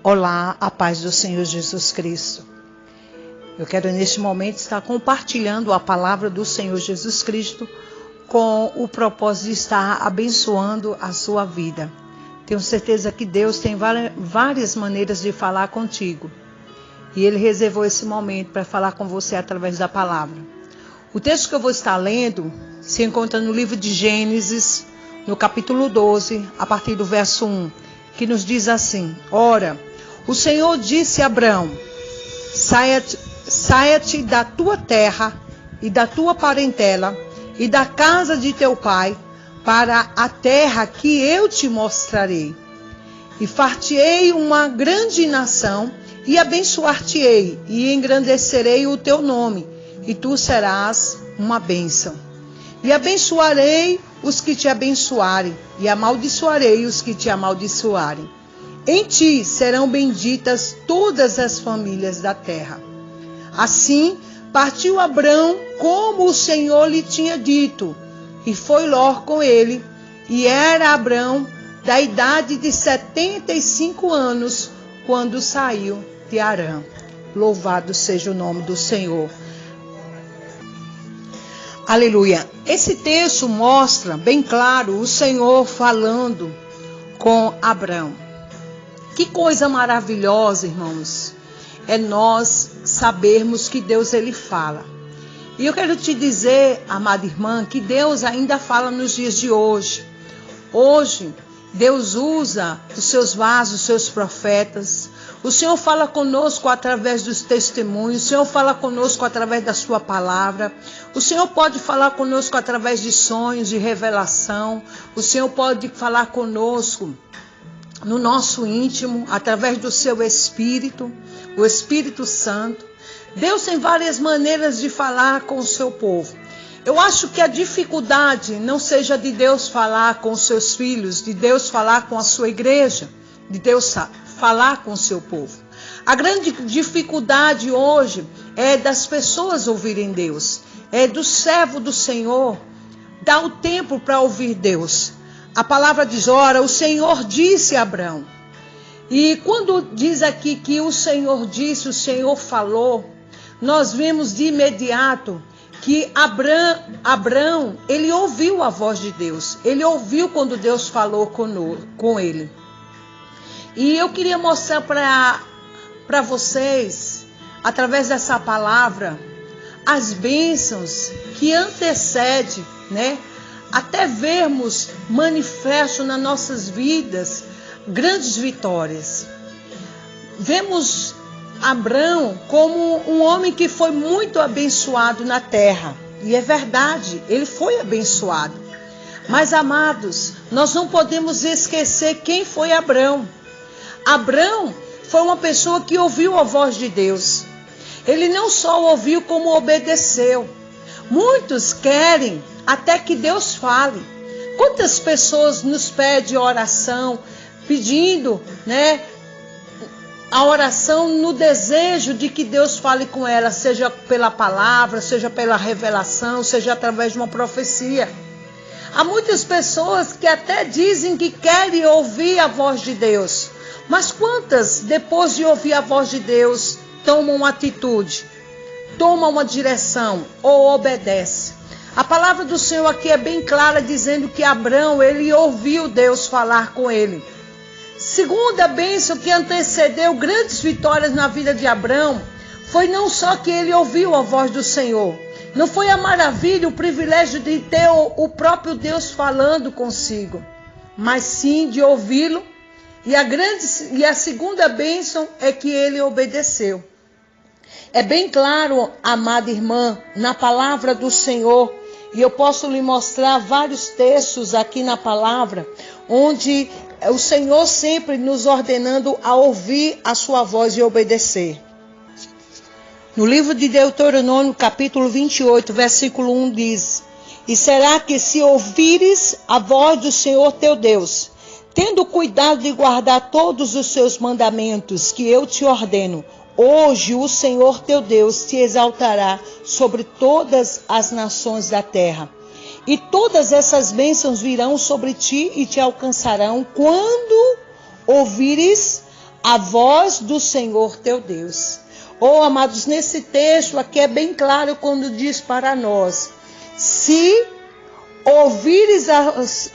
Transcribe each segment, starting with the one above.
Olá, a paz do Senhor Jesus Cristo. Eu quero neste momento estar compartilhando a palavra do Senhor Jesus Cristo com o propósito de estar abençoando a sua vida. Tenho certeza que Deus tem várias maneiras de falar contigo. E Ele reservou esse momento para falar com você através da palavra. O texto que eu vou estar lendo se encontra no livro de Gênesis, no capítulo 12, a partir do verso 1, que nos diz assim: Ora, o Senhor disse a Abrão: Saia-te da tua terra e da tua parentela e da casa de teu pai para a terra que eu te mostrarei. E far-te-ei uma grande nação e abençoar-te-ei e engrandecerei o teu nome e tu serás uma bênção. E abençoarei os que te abençoarem e amaldiçoarei os que te amaldiçoarem. Em ti serão benditas todas as famílias da terra. Assim partiu Abrão como o Senhor lhe tinha dito, e foi Ló com ele, e era Abrão da idade de 75 anos, quando saiu de Harã. Louvado seja o nome do Senhor. Aleluia. Esse texto mostra bem claro o Senhor falando com Abrão. Que coisa maravilhosa, irmãos, é nós sabermos que Deus ele fala. E eu quero te dizer, amada irmã, que Deus ainda fala nos dias de hoje. Hoje, Deus usa os seus vasos, os seus profetas. O Senhor fala conosco através dos testemunhos. O Senhor fala conosco através da sua palavra. O Senhor pode falar conosco através de sonhos, de revelação. O Senhor pode falar conosco no nosso íntimo, através do seu Espírito, o Espírito Santo. Deus tem várias maneiras de falar com o seu povo. Eu acho que a dificuldade não seja de Deus falar com os seus filhos, de Deus falar com a sua igreja, de Deus falar com o seu povo. A grande dificuldade hoje é das pessoas ouvirem Deus, é do servo do Senhor dar o tempo para ouvir Deus. A palavra diz: ora, o Senhor disse a Abrão. E quando diz aqui que o Senhor disse, o Senhor falou, nós vemos de imediato que Abrão, ele ouviu a voz de Deus. Ele ouviu quando Deus falou com ele. E eu queria mostrar para vocês, através dessa palavra, as bênçãos que antecedem, né? Até vermos manifesto nas nossas vidas grandes vitórias. Vemos Abrão como um homem que foi muito abençoado na terra. E é verdade, ele foi abençoado. Mas, amados, nós não podemos esquecer quem foi Abrão. Abrão foi uma pessoa que ouviu a voz de Deus. Ele não só ouviu, como obedeceu. Muitos querem até que Deus fale. Quantas pessoas nos pedem oração, pedindo, né, a oração no desejo de que Deus fale com ela, seja pela palavra, seja pela revelação, seja através de uma profecia. Há muitas pessoas que até dizem que querem ouvir a voz de Deus, mas quantas, depois de ouvir a voz de Deus, tomam uma atitude, tomam uma direção ou obedecem? A palavra do Senhor aqui é bem clara, dizendo que Abrão, ele ouviu Deus falar com ele. Segunda bênção que antecedeu grandes vitórias na vida de Abrão, foi não só que ele ouviu a voz do Senhor, não foi a maravilha, o privilégio de ter o próprio Deus falando consigo, mas sim de ouvi-lo. E a segunda bênção é que ele obedeceu. É bem claro, amada irmã, na palavra do Senhor, e eu posso lhe mostrar vários textos aqui na palavra, onde o Senhor sempre nos ordenando a ouvir a sua voz e obedecer. No livro de Deuteronômio, capítulo 28, versículo 1 diz: E será que se ouvires a voz do Senhor teu Deus, tendo cuidado de guardar todos os seus mandamentos que eu te ordeno, hoje o Senhor teu Deus te exaltará sobre todas as nações da terra. E todas essas bênçãos virão sobre ti e te alcançarão quando ouvires a voz do Senhor teu Deus. Oh, amados, nesse texto aqui é bem claro quando diz para nós: se ouvires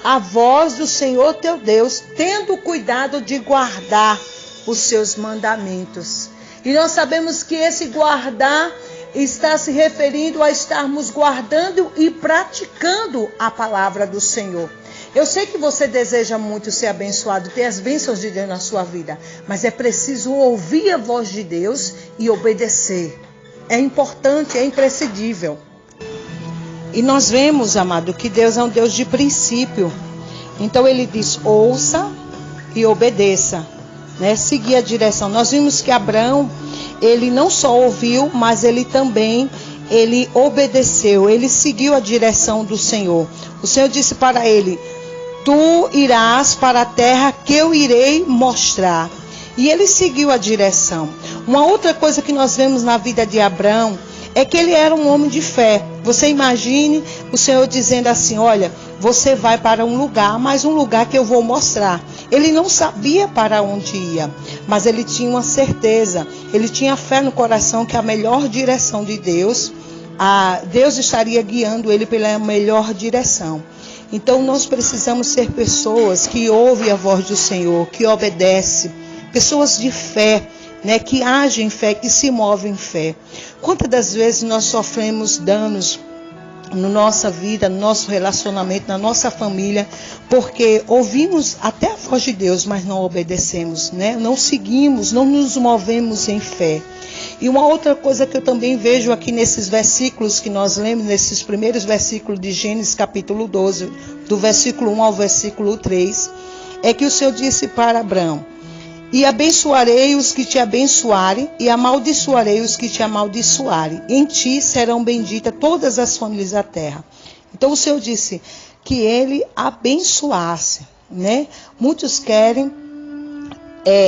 a voz do Senhor teu Deus, tendo cuidado de guardar os seus mandamentos. E nós sabemos que esse guardar está se referindo a estarmos guardando e praticando a palavra do Senhor. Eu sei que você deseja muito ser abençoado, ter as bênçãos de Deus na sua vida, mas é preciso ouvir a voz de Deus e obedecer. É importante, é imprescindível. E nós vemos, amado, que Deus é um Deus de princípio. Então ele diz: ouça e obedeça, né? Seguir a direção. Nós vimos que Abraão, ele não só ouviu, mas ele também obedeceu, ele seguiu a direção do Senhor. O Senhor disse para ele: tu irás para a terra que eu irei mostrar. E ele seguiu a direção. Uma outra coisa que nós vemos na vida de Abraão é que ele era um homem de fé. Você imagine o Senhor dizendo assim: olha, você vai para um lugar, mas um lugar que eu vou mostrar. Ele não sabia para onde ia, mas ele tinha uma certeza, ele tinha fé no coração que a melhor direção de Deus, Deus estaria guiando ele pela melhor direção. Então nós precisamos ser pessoas que ouvem a voz do Senhor, que obedecem, pessoas de fé, né, que agem em fé, que se movem em fé. Quantas das vezes nós sofremos danos na nossa vida, no nosso relacionamento, na nossa família, porque ouvimos até a voz de Deus, mas não obedecemos, né? Não seguimos, não nos movemos em fé. E uma outra coisa que eu também vejo aqui nesses versículos que nós lemos, nesses primeiros versículos de Gênesis capítulo 12, do versículo 1 ao versículo 3, é que o Senhor disse para Abraão: e abençoarei os que te abençoarem, e amaldiçoarei os que te amaldiçoarem. Em ti serão benditas todas as famílias da terra. Então o Senhor disse que ele abençoasse, né? Muitos querem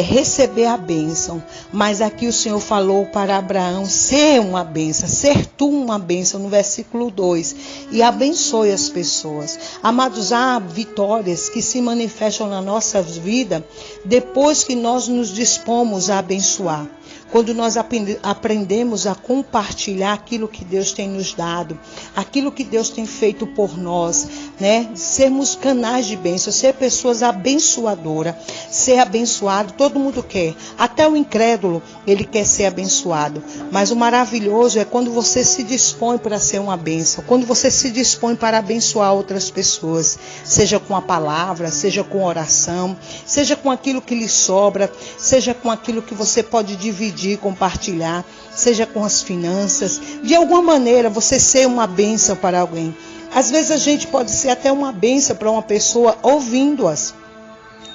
receber a bênção, mas aqui o Senhor falou para Abraão ser uma bênção, ser tu uma bênção, no versículo 2, e abençoe as pessoas. Amados, há vitórias que se manifestam na nossa vida depois que nós nos dispomos a abençoar. Quando nós aprendemos a compartilhar aquilo que Deus tem nos dado, aquilo que Deus tem feito por nós, né? Sermos canais de bênção, ser pessoas abençoadoras, ser abençoado, todo mundo quer. Até o incrédulo, ele quer ser abençoado. Mas o maravilhoso é quando você se dispõe para ser uma bênção, quando você se dispõe para abençoar outras pessoas, seja com a palavra, seja com oração, seja com aquilo que lhe sobra, seja com aquilo que você pode dividir, compartilhar, seja com as finanças, de alguma maneira você ser uma bênção para alguém. Às vezes a gente pode ser até uma bênção para uma pessoa ouvindo-as.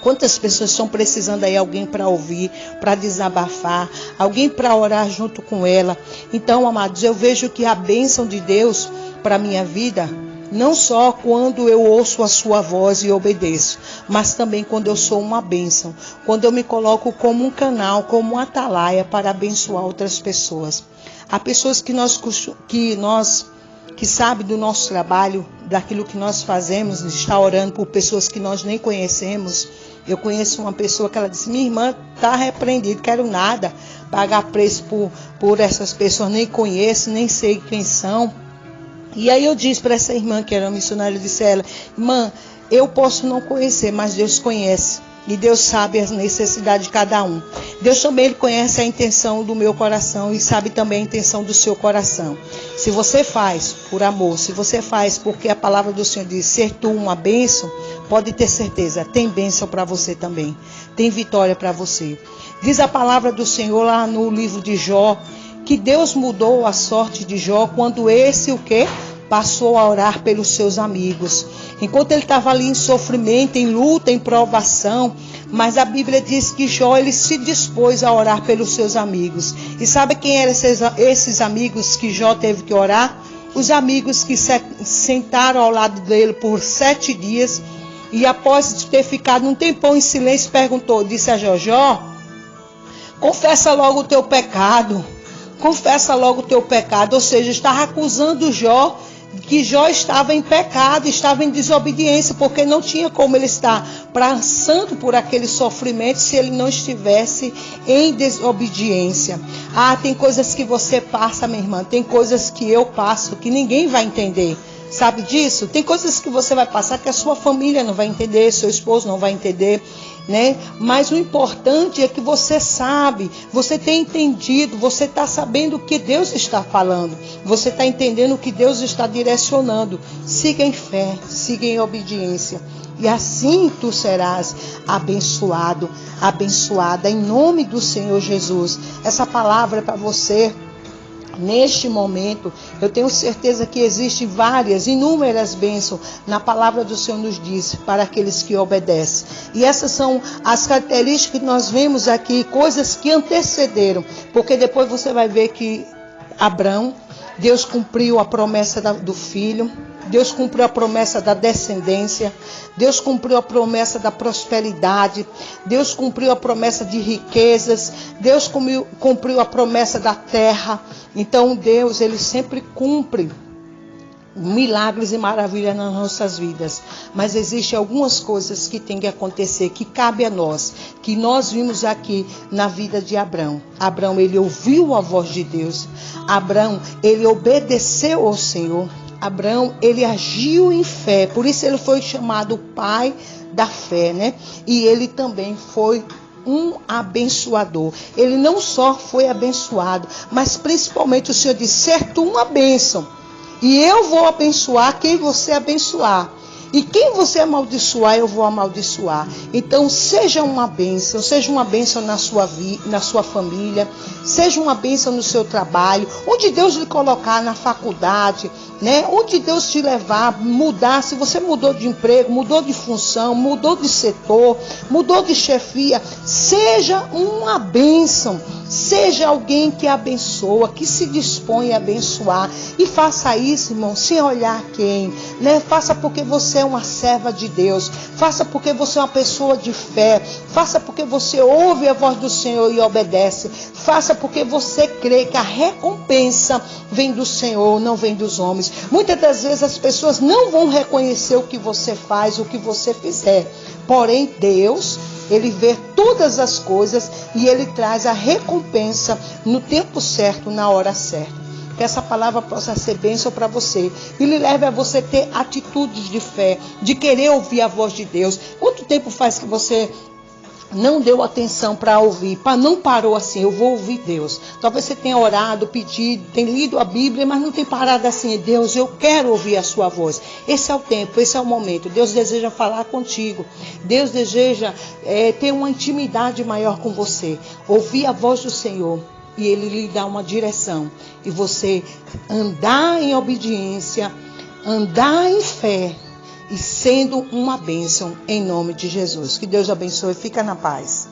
Quantas pessoas estão precisando aí alguém para ouvir, para desabafar, alguém para orar junto com ela. Então, amados, eu vejo que a bênção de Deus para a minha vida, não só quando eu ouço a sua voz e obedeço, mas também quando eu sou uma bênção, quando eu me coloco como um canal, como uma atalaia para abençoar outras pessoas. Há pessoas que sabem do nosso trabalho, daquilo que nós fazemos, está orando por pessoas que nós nem conhecemos. Eu conheço uma pessoa que ela disse: minha irmã está repreendida, quero nada, pagar preço por essas pessoas, nem conheço, nem sei quem são. E aí eu disse para essa irmã, que era missionária, eu disse a ela: irmã, eu posso não conhecer, mas Deus conhece. E Deus sabe as necessidades de cada um. Deus também ele conhece a intenção do meu coração e sabe também a intenção do seu coração. Se você faz por amor, se você faz porque a palavra do Senhor diz ser tu uma bênção, pode ter certeza, tem bênção para você também. Tem vitória para você. Diz a palavra do Senhor lá no livro de Jó, que Deus mudou a sorte de Jó quando o quê? Passou a orar pelos seus amigos. Enquanto ele estava ali em sofrimento, em luta, em provação, mas a Bíblia diz que Jó ele se dispôs a orar pelos seus amigos. E sabe quem eram esses amigos que Jó teve que orar? Os amigos que sentaram ao lado dele por 7 dias e após ter ficado um tempão em silêncio, disse a Jó: confessa logo o teu pecado. Confessa logo o teu pecado. Ou seja, estava acusando Jó que Jó estava em pecado, estava em desobediência, porque não tinha como ele estar passando por aquele sofrimento se ele não estivesse em desobediência. Tem coisas que você passa, minha irmã, tem coisas que eu passo que ninguém vai entender. Sabe disso? Tem coisas que você vai passar que a sua família não vai entender, seu esposo não vai entender, né? Mas o importante é que você sabe, você tem entendido, você está sabendo o que Deus está falando, você está entendendo o que Deus está direcionando. Siga em fé, siga em obediência. E assim tu serás abençoado, abençoada, em nome do Senhor Jesus. Essa palavra é para você. Neste momento, eu tenho certeza que existem inúmeras bênçãos na palavra do Senhor nos diz para aqueles que obedecem. E essas são as características que nós vemos aqui, coisas que antecederam, porque depois você vai ver que Abraão, Deus cumpriu a promessa do filho, Deus cumpriu a promessa da descendência, Deus cumpriu a promessa da prosperidade, Deus cumpriu a promessa de riquezas, Deus cumpriu a promessa da terra. Então Deus, Ele sempre cumpre milagres e maravilhas nas nossas vidas. Mas existem algumas coisas que tem que acontecer, que cabe a nós, que nós vimos aqui na vida de Abraão. Abraão, ele ouviu a voz de Deus. Abraão, ele obedeceu ao Senhor. Abraão, ele agiu em fé, por isso ele foi chamado pai da fé, né? E ele também foi um abençoador. Ele não só foi abençoado, mas principalmente o Senhor disse: ser tu uma bênção, e eu vou abençoar quem você abençoar. E quem você amaldiçoar, eu vou amaldiçoar. Então, seja uma bênção na sua vida, na sua família, seja uma bênção no seu trabalho, onde Deus lhe colocar, na faculdade, né? Onde Deus te levar, mudar. Se você mudou de emprego, mudou de função, mudou de setor, mudou de chefia, seja uma bênção. Seja alguém que abençoa, que se dispõe a abençoar. E faça isso, irmão, sem olhar quem, né? Faça porque você é uma serva de Deus. Faça porque você é uma pessoa de fé. Faça porque você ouve a voz do Senhor e obedece. Faça porque você crê que a recompensa vem do Senhor, não vem dos homens. Muitas das vezes as pessoas não vão reconhecer o que você faz, o que você fizer. Porém, Deus, Ele vê todas as coisas e Ele traz a recompensa no tempo certo, na hora certa. Que essa palavra possa ser bênção para você e lhe leve a você ter atitudes de fé, de querer ouvir a voz de Deus. Quanto tempo faz que você não deu atenção para ouvir, não parou assim, eu vou ouvir Deus? Talvez você tenha orado, pedido, tenha lido a Bíblia, mas não tem parado assim: Deus, eu quero ouvir a sua voz. Esse é o tempo, esse é o momento. Deus deseja falar contigo. Deus deseja ter uma intimidade maior com você. Ouvir a voz do Senhor e Ele lhe dá uma direção. E você andar em obediência, andar em fé, e sendo uma bênção em nome de Jesus. Que Deus abençoe. Fica na paz.